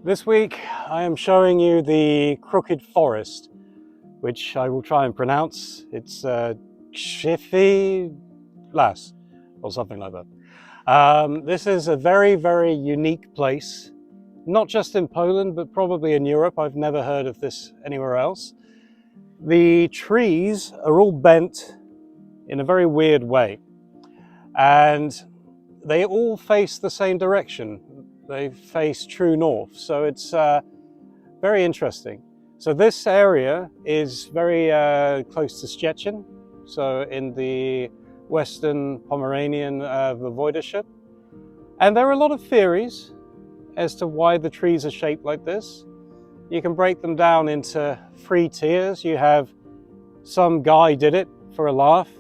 This week I am showing you the Crooked Forest, which I will try and pronounce. It's Krzywy Las, or something like that. This is a very, very unique place, not just in Poland, but probably in Europe. I've never heard of this anywhere else. The trees are all bent in a very weird way, and they all face the same direction. They face true north, so it's very interesting. So this area is very close to Szczecin, so in the western Pomeranian voivodeship. And there are a lot of theories as to why the trees are shaped like this. You can break them down into 3 tiers. You have some guy did it for a laugh.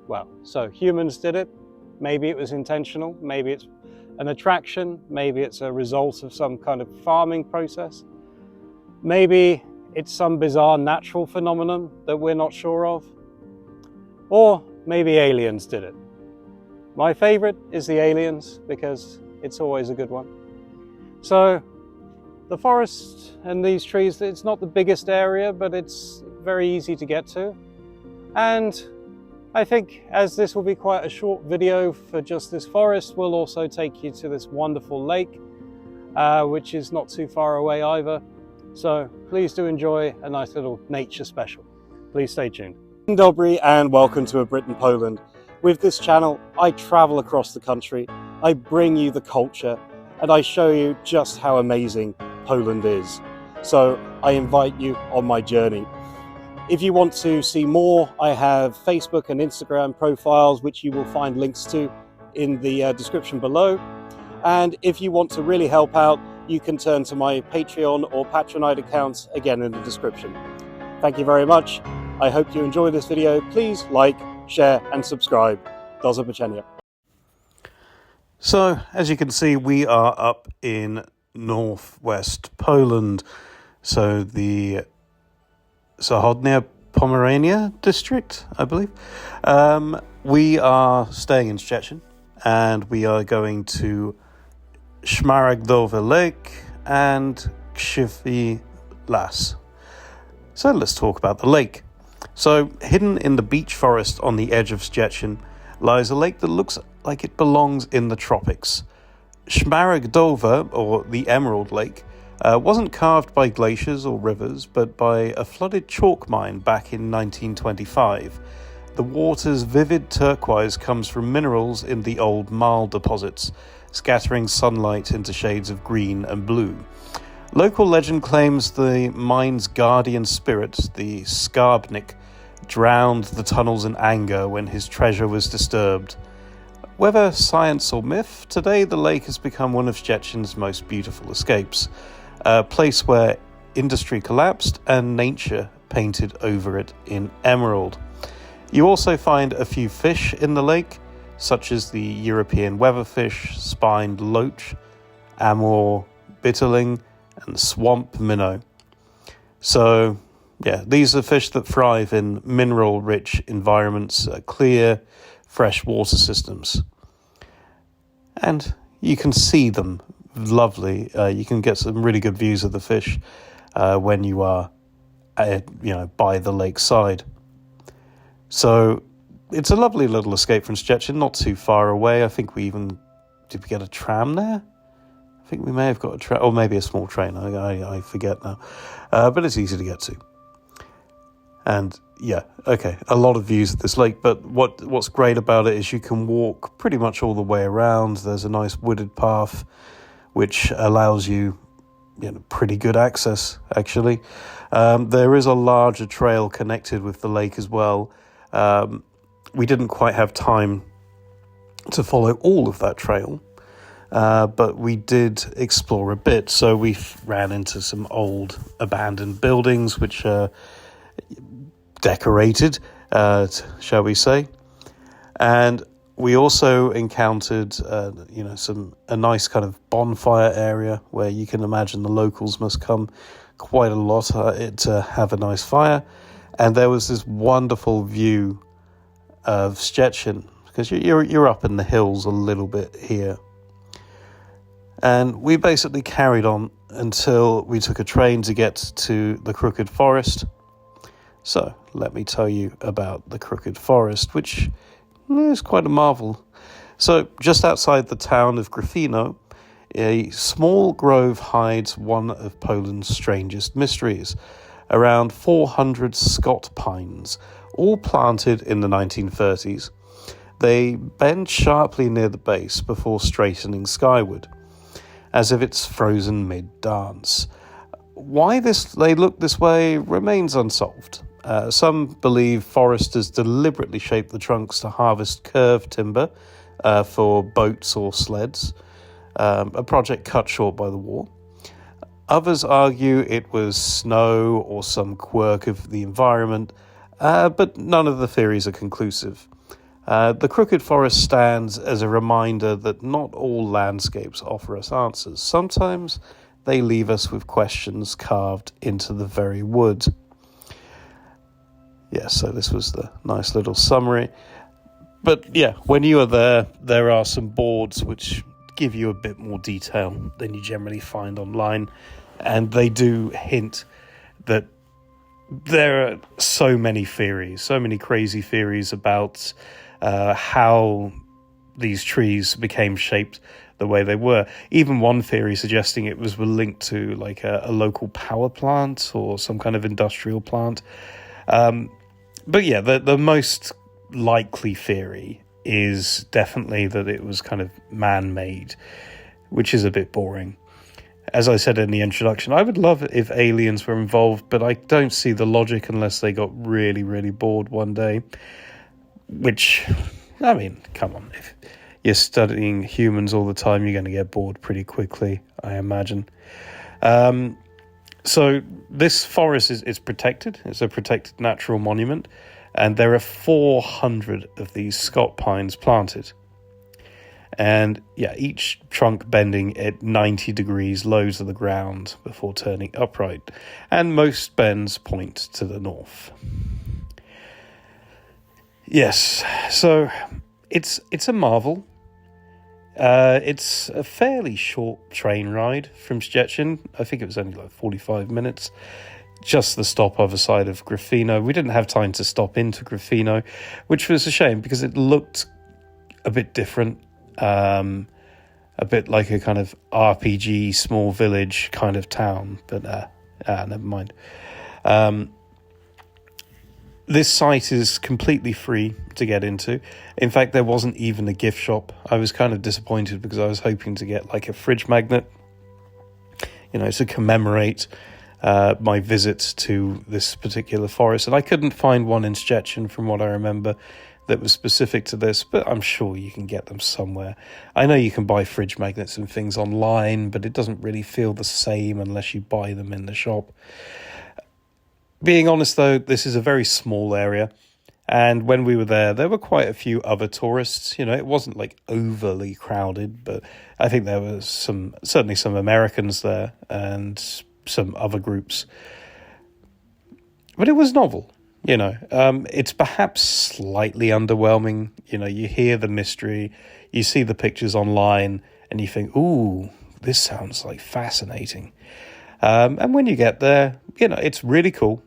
Well, so humans did it. Maybe it was intentional, maybe it's an attraction, maybe it's a result of some kind of farming process. Maybe it's some bizarre natural phenomenon that we're not sure of. Or maybe aliens did it. My favorite is the aliens because it's always a good one. So the forest and these trees, it's not the biggest area, but it's very easy to get to. And I think as this will be quite a short video for just this forest, we'll also take you to this wonderful lake, which is not too far away either. So please do enjoy a nice little nature special. Please stay tuned. Dzień dobry and welcome to A Brit in Poland. With this channel, I travel across the country, I bring you the culture, and I show you just how amazing Poland is. So I invite you on my journey. If you want to see more, I have Facebook and Instagram profiles, which you will find links to in the description below. And if you want to really help out, you can turn to my Patreon or Patronite accounts, again in the description. Thank you very much. I hope you enjoy this video. Please like, share and subscribe. Do zobaczenia. So, as you can see, we are up in northwest Poland. So the Zachodnia Pomerania district, I believe. We are staying in Szczecin and we are going to Szmaragdowe Lake and Krzywy Las. So let's talk about the lake. So hidden in the beech forest on the edge of Szczecin lies a lake that looks like it belongs in the tropics. Szmaragdowe, or the Emerald Lake, wasn't carved by glaciers or rivers, but by a flooded chalk mine back in 1925. The water's vivid turquoise comes from minerals in the old marl deposits, scattering sunlight into shades of green and blue. Local legend claims the mine's guardian spirit, the Skarbnik, drowned the tunnels in anger when his treasure was disturbed. Whether science or myth, today the lake has become one of Szczecin's most beautiful escapes. A place where industry collapsed and nature painted over it in emerald. You also find a few fish in the lake, such as the European weatherfish, spined loach, Amur bitterling, and swamp minnow. So, yeah, these are fish that thrive in mineral-rich environments, clear, fresh water systems. And you can see them lovely. You can get some really good views of the fish when you are, by the lakeside. So it's a lovely little escape from Szczecin, not too far away. I think did we get a tram there? I think we may have got a tram, or maybe a small train. I forget now. But it's easy to get to. And yeah, okay, a lot of views of this lake, but what's great about it is you can walk pretty much all the way around. There's a nice wooded path which allows you, pretty good access, actually. There is a larger trail connected with the lake as well. We didn't quite have time to follow all of that trail, but we did explore a bit. So we ran into some old abandoned buildings which are decorated, shall we say. And we also encountered, a nice kind of bonfire area where you can imagine the locals must come quite a lot to have a nice fire. And there was this wonderful view of Szczecin, because you're up in the hills a little bit here. And we basically carried on until we took a train to get to the Crooked Forest. So let me tell you about the Crooked Forest, which is quite a marvel. So just outside the town of Gryfino, a small grove hides one of Poland's strangest mysteries. Around 400 Scott pines, all planted in the 1930s. They bend sharply near the base before straightening skyward, as if it's frozen mid-dance. Why they look this way remains unsolved. Some believe foresters deliberately shape the trunks to harvest curved timber for boats or sleds, a project cut short by the war. Others argue it was snow or some quirk of the environment, but none of the theories are conclusive. The Crooked Forest stands as a reminder that not all landscapes offer us answers. Sometimes they leave us with questions carved into the very wood. Yeah, so this was the nice little summary. But yeah, when you are there are some boards which give you a bit more detail than you generally find online, and they do hint that there are so many theories, so many crazy theories about how these trees became shaped the way they were. Even one theory suggesting it was linked to like a local power plant or some kind of industrial plant. But yeah, the most likely theory is definitely that it was kind of man-made, which is a bit boring. As I said in the introduction, I would love it if aliens were involved, but I don't see the logic unless they got really, really bored one day. Which, I mean, come on. If you're studying humans all the time, you're going to get bored pretty quickly, I imagine. So this forest is protected. It's a protected natural monument. And there are 400 of these Scott pines planted. And yeah, each trunk bending at 90 degrees low to the ground before turning upright. And most bends point to the north. Yes, so it's a marvel. It's a fairly short train ride from Szczecin. I think it was only like 45 minutes. Just the stop other side of Gryfino. We didn't have time to stop into Gryfino, which was a shame because it looked a bit different. A bit like a kind of RPG small village kind of town, but never mind. This site is completely free to get into. In fact, there wasn't even a gift shop. I was kind of disappointed because I was hoping to get like a fridge magnet, to commemorate my visits to this particular forest. And I couldn't find one in Szczecin from what I remember that was specific to this, but I'm sure you can get them somewhere. I know you can buy fridge magnets and things online, but it doesn't really feel the same unless you buy them in the shop. Being honest, though, this is a very small area, and when we were there were quite a few other tourists. It wasn't like overly crowded, but I think there was certainly some Americans there and some other groups. But it was novel, It's perhaps slightly underwhelming. You hear the mystery, you see the pictures online, and you think, ooh, this sounds like fascinating. And when you get there, it's really cool.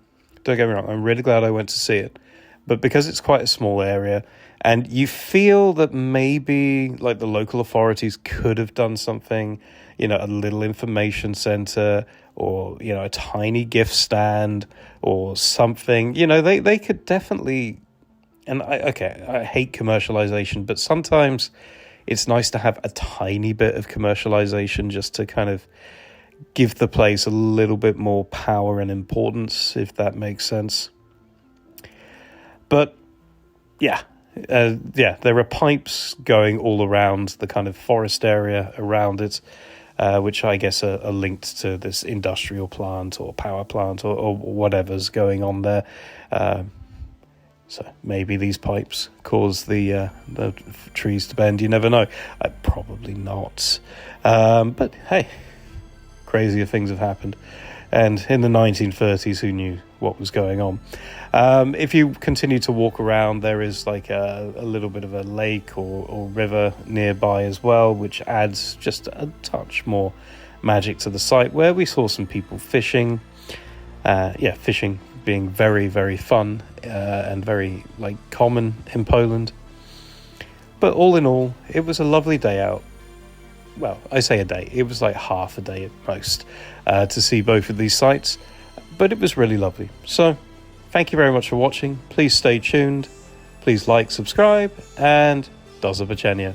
Don't get me wrong, I'm really glad I went to see it. But because it's quite a small area, and you feel that maybe like the local authorities could have done something, a little information center or, a tiny gift stand or something, they could definitely, and I hate commercialization, but sometimes it's nice to have a tiny bit of commercialization just to kind of give the place a little bit more power and importance, if that makes sense. But yeah, there are pipes going all around the kind of forest area around it, which I guess are linked to this industrial plant or power plant or whatever's going on there. So maybe these pipes cause the trees to bend. You never know. Probably not. But hey, crazier things have happened. And in the 1930s, who knew what was going on. If you continue to walk around, there is like a little bit of a lake or river nearby as well, which adds just a touch more magic to the site, where we saw some people fishing. Fishing being very, very fun and very like common in Poland. But all in all, it was a lovely day out. Well, I say a day, it was like half a day at most to see both of these sites, but it was really lovely. So thank you very much for watching. Please stay tuned, please like, subscribe, and do zobaczenia.